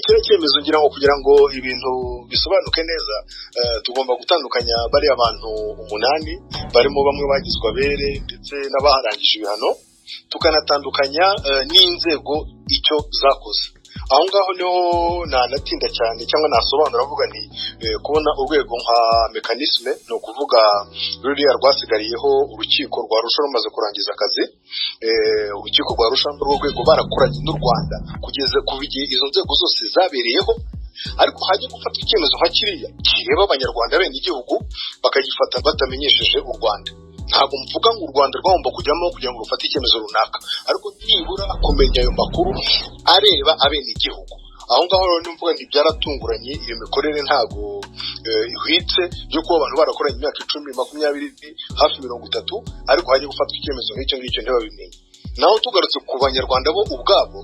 kiriya cyemezo ngira ngo kugira ngo ibintu bisobanuke neza tugomba gutandukanya bari abantu 8 barimo bamwe bagizwe abere ndetse n'abarangije ibihano, tukanatandukanya n'inzego icyo zakoze. aho ngaho niho nanatinda cyane cyangwa nasobanura avuga nti kubona urwego nka mekanisme no kuvuga ruriya rwasigariyeho urukiko rwa Arusha rumaze kurangiza akazi, urukiko rwa Arusha rwo rwego barakoranye n'u Rwanda kugeza kubigiye izo nzego zose zabereyeho, ariko hajye gufatwa icyemezo nka kiriya kireba abanyarwanda bene igihugu bakagifata batamenyesheje u Rwanda. Ntabwo mvuga ngo u Rwanda rwagomba kujyamo kugira ngo rufate icyemezo runaka, ariko nibura kumenya ayo makuru areba abene igihugu. aho ngaho rero mvuga nti byaratunguranye, iyo mikorere ntago ihwitse yo kuba abantu barakoranye imyaka 10, 20, hafi 30, ariko hajye gufatwa icyemezo nk'icyo ngicyo ntibabimenye. Naho tugarutse ku banyarwanda bo ubwabo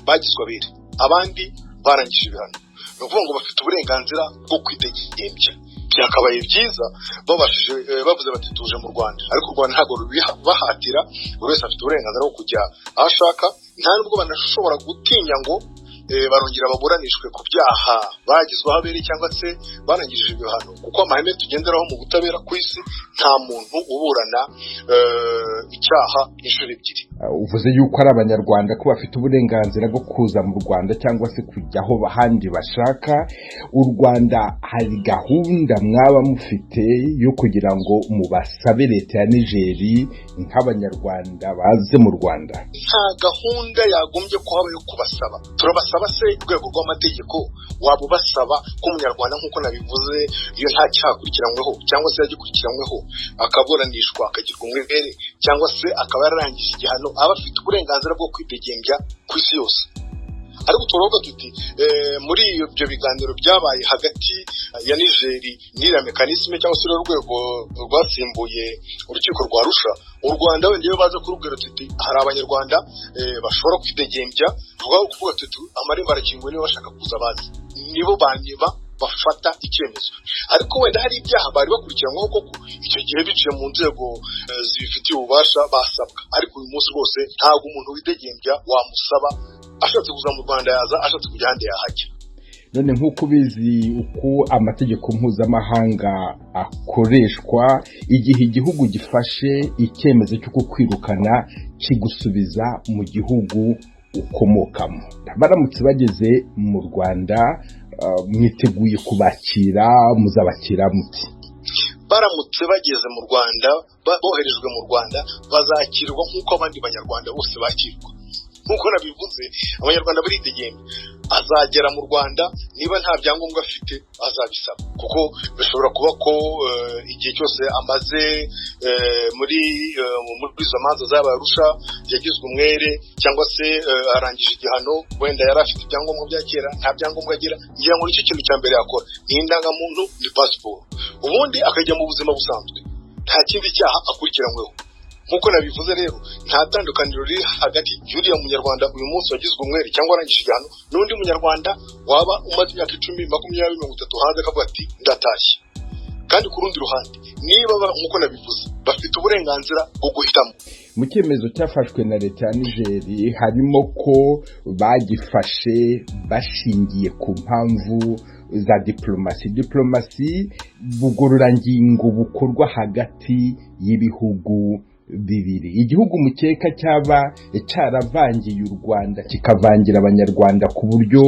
bagizwe abere, abandi barangije ibihano, no kuvuga ngo bafite uburenganzira bwo kwitegembya. Byakabaye byiza babashije bavuze bati tuje mu Rwanda, ariko u Rwanda ntago rubibahatira, buri wese afite uburenganzira bwo kujya ashaka, nta nubwo banashobora gutinya ngo barongera baburanishwe ku byaha bagizweho abere cyangwa se barangije ibihano, kuko amahame tugenderaho mu butabera ku isi nta muntu uburana icyaha inshuro ebyiri. Uvuze yuko ari abanyarwanda ko bafite uburenganzira bwo kuza mu Rwanda cyangwa se kujya aho bahandi bashaka. U Rwanda hari gahunda mwaba mufite yo kugira ngo mubasabe leta ya Niger nk'abanyarwanda baze mu Rwanda? Nta gahunda yagombye kuhaba yo kubasaba. Turabasaba se urwego rw'amategeko wabo basaba ko umunyarwanda nk'uko nabivuze iyo nta cyakurikiranyweho cyangwa se yagikurikiranyweho akaburanishwa akagirwa umwere cyangwa se akaba yararangije igihano, aba afite uburenganzira bwo kwitegembya ku isi yose. Ariko turavuga tuti muri ibyo biganiro byabaye hagati ya Niger n'iriya mekanisme cyangwa se urwego rwasimbuye urukiko rwa Arusha, u Rwanda wende baza kurubwira tuti hari abanyarwanda bashobora kwitegembya, rwaho kuvuga tuti amarembo arakinguye niba bashaka kuza bazi, nibo banyeba bafata icyemezo. Ariko wenda hari ibyaha bari bakurikiranyweho koko icyo gihe biciye mu nzego zibifitiye ububasha basabwa, ariko uyu munsi rwose ntabwo umuntu widegembya wamusaba ashatse kuza mu Rwanda yaza, ashatse kujya ahandi yahajya. None nk'uko ubizi uko amategeko mpuzamahanga akoreshwa, igihe igihugu gifashe icyemezo cyo kukwirukana kigusubiza mu gihugu ukomokamo, baramutse bageze mu Rwanda mwiteguye kubakira, muzabakira muti? Baramutse bageze mu Rwanda, boherejwe mu Rwanda, bazakirwa nk'uko abandi banyarwanda bose bakirwa. Nk'uko nabivuze, abanyarwanda baritegembya, azagera mu Rwanda niba nta byangombwa afite azabisaba, kuko bishobora kuba ko igihe cyose amaze muri izo manza z'Abarusha yagizwe umwere cyangwa se arangije igihano, wenda yari afite ibyangombwa bya kera nta byangombwa agira, ngira ngo nicyo kintu cya mbere yakora ni indangamuntu, ni passport, ubundi akajya mu buzima busanzwe, nta kindi cyaha akurikiranyweho. Nk'uko nabivuze rero, nta tandukaniro riri hagati y'uriya munyarwanda uyu munsi wagizwe umwere cyangwa arangije igihano n'undi munyarwanda waba umaze imyaka 10, 20, 30 hanze akavuga ati ndatashye. Kandi ku rundi ruhande, niba nk'uko nabivuze bafite uburenganzira bwo guhitamo. Mu cyemezo cyafashwe na leta ya Niger harimo ko bagifashe bashingiye ku mpamvu za diplomasi, bugororangingo bukorwa hagati y'ibihugu bibiri. Igihugu mukeka cyaba cyaravangiye u Rwanda kikavangira abanyarwanda ku buryo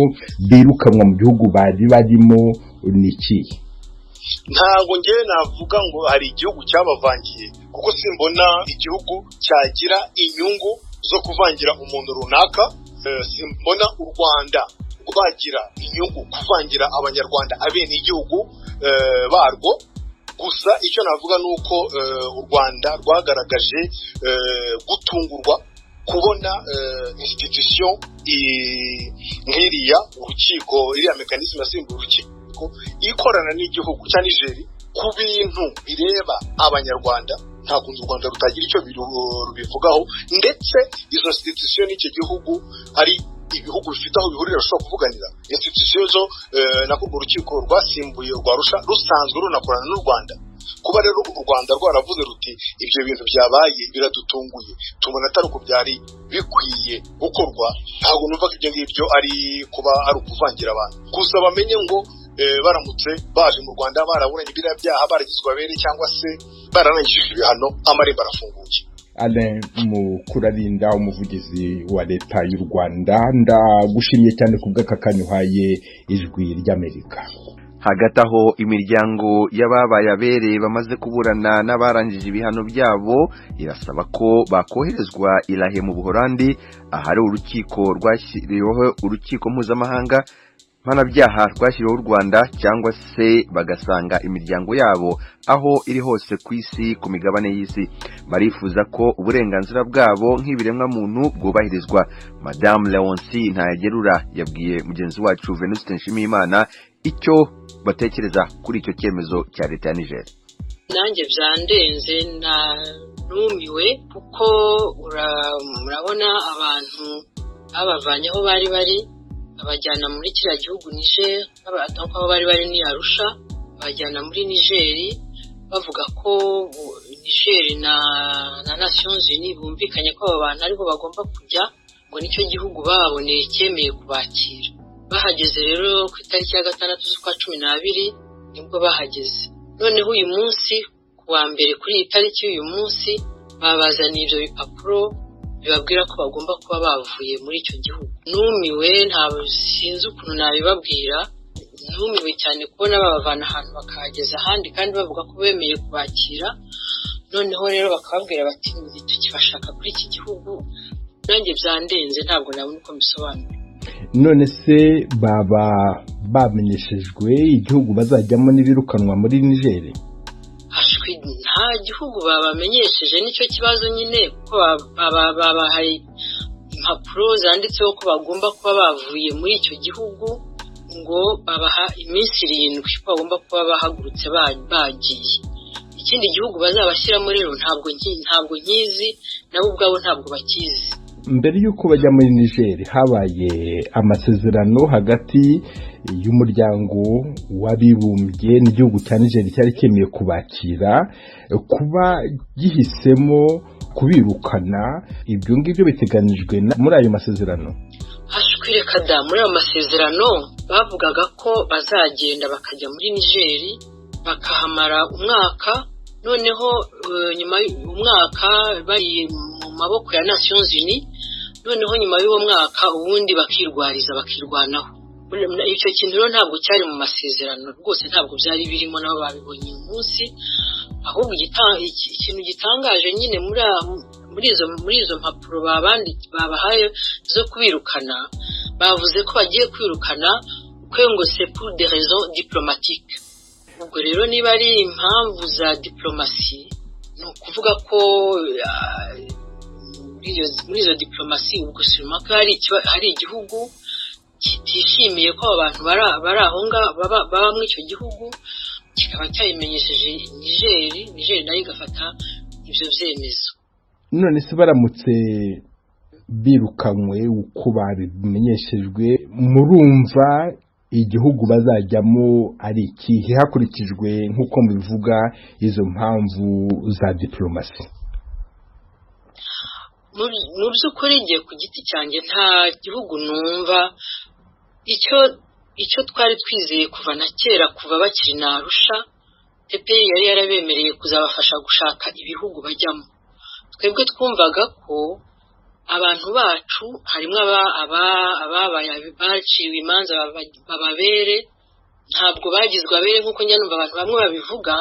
birukanwa mu gihugu bari barimo niki? Ntabwo ngewe navuga ngo hari igihugu cyabavangiye, kuko simbona igihugu cyagira inyungu zo kuvangira umuntu runaka. Simbona u Rwanda rwagira inyungu kuvangira abanyarwanda abene igihugu barwo. Gusa icyo navuga nuko u Rwanda rwagaragaje gutungurwa kubona institution nk'iriya urukiko, iriya mekanisme yasimbuye urukiko ikorana n'igihugu cya Niger ku bintu bireba abanyarwanda. Nta kunze u Rwanda rutagira icyo rubivugaho, ndetse izo institution n'icyo gihugu ari ibihugu bifite aho bihurira bashobora kuvuganira. Institution zo nako urukiko rwasimbuye rwa Arusha rusanzwe runakorana n'u Rwanda, kuba rero u Rwanda rwaravuze ruti ibyo bintu byabaye biradutunguye, tubona atari uko byari bikwiye gukorwa, ntabwo numva ko ibyo ngibyo ari kuba ari ukuvangira abantu. Gusa bamenye ngo baramutse baje mu Rwanda baraburanye biriya byaha, baragizwe abere cyangwa se baranangije ibihano, amarembo arafunguye. Alain Mukurarinda, umuvugizi wa leta y'u Rwanda, ndagushimiye cyane ku bw'akakanyu uhaye Ijwi ry'Amerika. Hagati aho imiryango y'ababaye abere bamaze kuburana n'abarangije ibihano byabo irasaba ko bakoherezwa irahe mu Buholandi, ahari urukiko rwashyiriweho urukiko mpuzamahanga mpanabyaha rwashyiriweho u Rwanda, cyangwa se bagasanga imiryango yabo aho iri hose ku isi, ku migabane y'isi. Barifuza ko uburenganzira bwabo nk'ibiremwa muntu bwubahirizwa. Madame Leoncie Ntayagerura yabwiye mugenzi wacu Venuste Nshimiyimana icyo batekereza kuri icyo cyemezo cya leta ya Niger. Nanjye byandenze na numiwe kuko murabona abantu abavanye aho bari abajyana muri kiriya gihugu Niger, aho bari ni Arusha, bajyana muri Niger bavuga ko Niger na Nations Unies bumvikanye ko abo bantu ariho bagomba kujya, ngo nicyo gihugu baboneye cyemeye kubakira. Bahageze rero ku itariki ya 6 z'ukwa 12 nibwo bahageze. Noneho uyu munsi kuwa mbere kuri iyi tariki y'uyu munsi babazaniye ibyo bipapuro bibabwira ko bagomba kuba bavuye muri icyo gihugu. Numiwe, ntabwo sinzi ukuntu nabibabwira, numiwe cyane kubona babavana ahantu bakahageza ahandi kandi bavuga ko bemeye kubakira. Noneho rero bakababwira bati tukibashaka kuri iki gihugu. Nanjye byandenze, ntabwo nabona uko mbisobanura. None se baba bamenyeshejwe igihugu bazajyamo n'ibirukanwa muri Niger? Nta gihugu babamenyesheje, nicyo kibazo nyine, kuko babahaye impapuro zanditseho ko bagomba kuba bavuye muri icyo gihugu, ngo babaha iminsi 7 ko bagomba kuba bahagurutse bagiye. Ikindi gihugu bazabashyiramo rero ntabwo nkizi, nabo ubwabo ntabwo bakizi. Mbere y'uko bajya muri Niger habaye amasezerano hagati y'umuryango w'abibumbye n'igihugu cya Niger cyari cyemeye kubakira. Kuba gihisemo kubirukana, ibyo ngibyo biteganijwe muri ayo masezerano? Ashwireka da, muri ayo masezerano bavugaga ko bazagenda bakajya muri Niger bakahamara umwaka, noneho nyuma y'umwaka bari mu maboko ya Nations Unies, noneho nyuma y'uwo mwaka ubundi bakirwanaho. Icyo kintu rero ntabwo cyari mu masezerano rwose, ntabwo byari birimo, nabo babibonye uyu munsi. Ahubwo ikintu gitangaje nyine muri izo mpapuro babahaye zo kubirukana, bavuze ko bagiye kwirukana ko ngo c'est pour des raisons diplomatiques. Ubwo rero niba ari impamvu za diplomasi, ni ukuvuga ko muri izo diplomasi ubwo sima ko hari igihugu kitishimiye ko abantu bari aho baba muri icyo gihugu, kikaba cyayimenyesheje Niger nayo igafata ibyo byemezo. None se baramutse birukanywe uko babimenyeshejwe, murumva igihugu bazajyamo ari ikihe hakurikijwe nk'uko mubivuga izo mpamvu za diplomasi? Mu by'ukuri ngiye ku giti cyanjye nta gihugu numva icyo twari twizeye kuva na kera, kuva bakiri na Arusha, TPI yari yarabemereye kuzabafasha gushaka ibihugu bajyamo. Twebwe twumvaga ko abantu bacu harimo baciwe imanza bababere, ntabwo bagizwe abere nk'uko nyanumva abantu bamwe babivuga.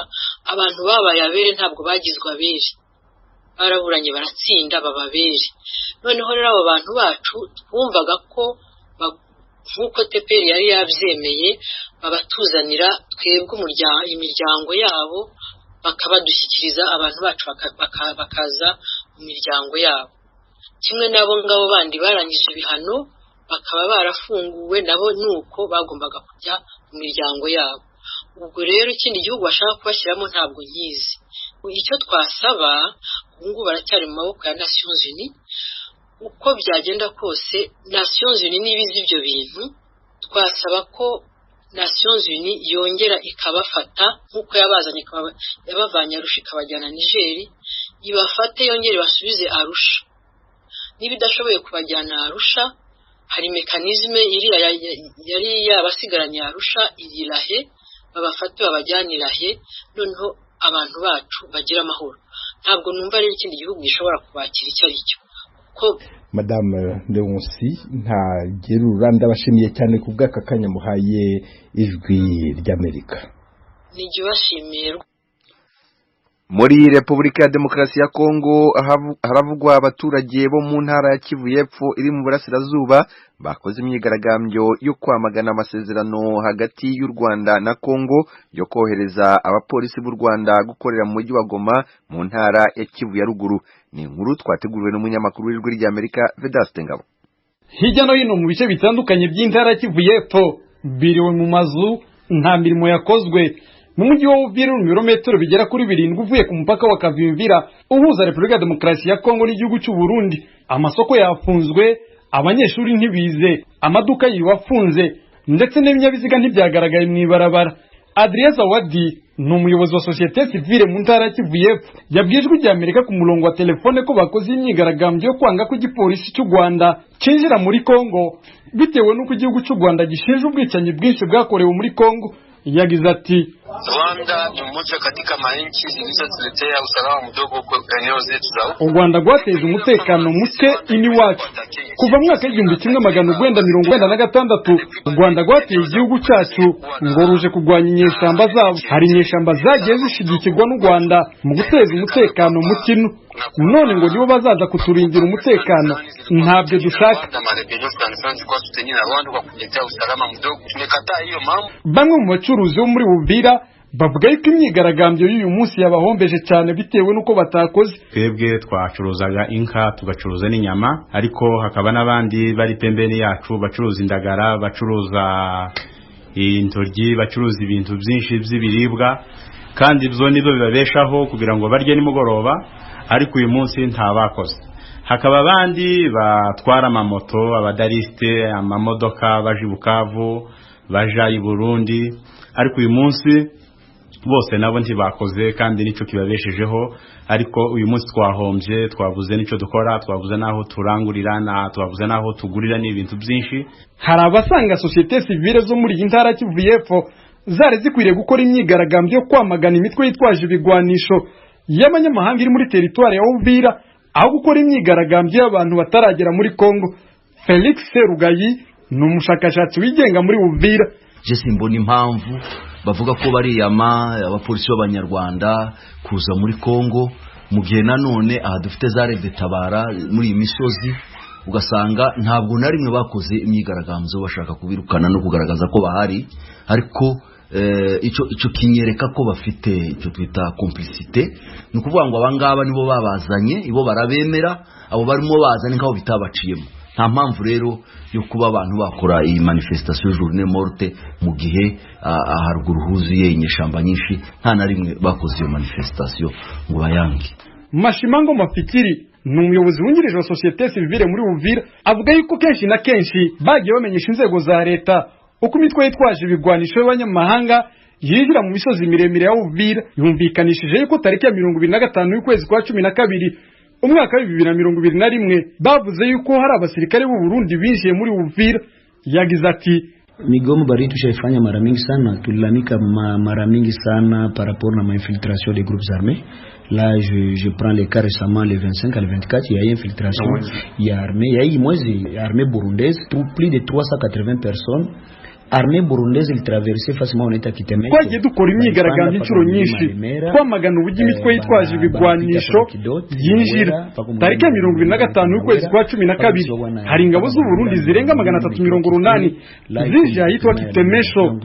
Abantu babaye abere ntabwo bagizwe abere, baraburanye baratsinda bababere. Noneho rero abo bantu bacu twumvaga ko nk'uko TPR yari yabyemeye babatuzanira twebwe imiryango yabo, bakabadushyikiriza abantu bacu bakaza mu miryango yabo. Kimwe nabo ngabo bandi barangije ibihano bakaba barafunguwe, nabo nuko bagombaga kujya mu miryango yabo. Ubwo rero ikindi gihugu bashaka kubashyiramo ntabwo nyizi. Icyo twasaba ubu baracyari mu maboko ya Nations Unies. Uko byagenda kose Nations Unies nibizi ibyo bintu, twasaba ko Nations Unies yongera ikabafata nkuko yabavanye Arusha ikabajyana Niger, ibafate yongere basubize Arusha. Niba idashoboye kubajyana Arusha, hari mekanizme yari yabasigaranye Arusha irilahe, babafate babajyanirahe, noneho abantu bacu bagira amahoro. Ntabwo numva rero ikindi gihugu gishobora kubakira icyo ari cyo. Madame Leoncy Ntagerura, ndabashimiye cyane ku bw'akakanya muhaye Ijwi ry'Amerika. Nijye bashimiye. Muri Repubulika ya Demokarasi ya Kongo haravugwa abaturage bo mu ntara ya Kivu y'Epfo iri mu burasirazuba bakoze imyigaragambyo yo kwamagana amasezerano hagati y'u Rwanda na Kongo yo kohereza abapolisi b'u Rwanda gukorera mu mujyi wa Goma mu ntara ya Kivu ya ruguru. Ni inkuru twateguriwe n'umunyamakuru w'Ijwi ry'Amerika Vedaste Ngabo. Hirya no hino mu bice bitandukanye by'intara ya Kivu y'Epfo biriwe mu mazu, nta mirimo yakozwe. Mu mujyi wa Uvira ibirometero bigera kuri 7 uvuye ku mupaka wa Kavimvira uhuza Repubulika ya Demokarasi ya Kongo n'igihugu cy'u Burundi, amasoko yafunzwe, abanyeshuri ntibize, amaduka yiwafunze, ndetse n'ibinyabiziga ntibyagaragaye mu ibarabara. Adrien Zawadi ni umuyobozi wa societe civile mu ntara ya Kivu y'Epfo yabwijwe rya Amerika ku murongo wa telefone ko bakoze imyigaragambyo yo kwanga ko igipolisi cy'u Rwanda cinjira muri Kongo bitewe n'uko igihugu cy'u Rwanda gishinja ubwicanyi bwinshi bwakorewe muri Kongo. Yagize ati Rwanda ni mmoja katika manchi zilizotuletea usalama mdogo kwa eneo zetu za huko. U Rwanda rwateje umutekano muke iniwacu kuva mu mwaka w'1996. U Rwanda rwateye igihugu cyacu ngo ruje kurwanya inyeshyamba zabo. Hari inyeshyamba zagiye zishigikirwa n'u Rwanda mu guteza umutekano mukino, none ngo nibo bazaza kuturindira umutekano. Ntabyo dushaka. Bamwe mu bacuruzi bo muri Uvira bavuga yuko imyigaragambyo y'uyu munsi yabahombeje cyane bitewe nuko batakoze. Twebwe twacuruzaga inka tugacuruza n'inyama, ariko hakaba n'abandi bari pembeni yacu bacuruza indagara, bacuruza intoryi, bacuruza ibintu byinshi by'ibiribwa, kandi ibyo nibo bibabeshaho kugira ngo barye nimugoroba, ariko uyu munsi ntabakoze. Hakaba abandi batwara amamoto, abadariste, amamodoka baje Bukavu, baja i Burundi, ariko uyu munsi bose nabo ntibakoze kandi nico kibabeshejeho. Ariko uyu munsi twahombye, twabuze nico dukora, twabuze naho turangurira, twabuze naho tugurira n'ibintu byinshi. Hari abasanga societe civile zo muri intara Kivu y'Epfo zari zikwiriye gukora imyigaragambyo yo kwamagana imitwe yitwaje ibigwanisho y'abanyamahanga iri muri territoire ya Uvira, aho gukora imyigaragambyo y'abantu bataragera muri Kongo. Felix Serugayi ni umushakashatsi wigenga muri Uvira. Je simbona impamvu bavuga ko bariyama abapolisi b'abanyarwanda kuza muri Kongo mu gihe nanone aha dufite za Tabara muri iyi misozi, ugasanga ntabwo na rimwe bakoze imyigaragambyo bashaka kubirukana no kugaragaza ko bahari, ariko ico kinyereka ko bafite icyo twita complicité. Ni ukuvuga ngo abangaba nibo babazanye, ibo barabemera, abo barimo bazanye nkaho bitabaciyemo. Nta mpamvu rero yo kuba abantu bakora iyi manifestation journée morte mu gihe haruguru huzuye inyeshamba nyinshi, nta na rimwe bakoze iyo manifestation ngo bayange. Mashimango Mafikiri ni umuyobozi wungirije wa societe civile muri Uvira, avuga yuko kenshi na kenshi bagiye bamenyesha inzego za leta uko imitwe yitwaje ibigwanisho y'abanyamahanga yinjira mu misozi miremire ya Uvira. Yumvikanishije yuko tariki ya 25 y'ukwezi kwa 12 umwaka wa 2021 bavuze yuko hari abasirikare b'u Burundi binjiye muri Uvira. Yagize ati migomo bari tushafanya mara mingi sana, tulilamika mara mingi sana par rapport na infiltration des groupes armés. Là je prends le cas récemment le 25 à le 24, il y a eu infiltration, il y a armée, il y a eu armée burundaise, plus de 380 personnes. Armée burundaise il traversait facilement on était Kiteme. Kwagiye dukora imyigaragambyo inshuro nyinshi kwamagana uburyo imitwe yitwaje ibigwanisho yinjira. Tariki ya 25 y'ukwezi kwa 12 hari ingabo z'u Burundi zirenga 380 zije ahitwa Kitemesho.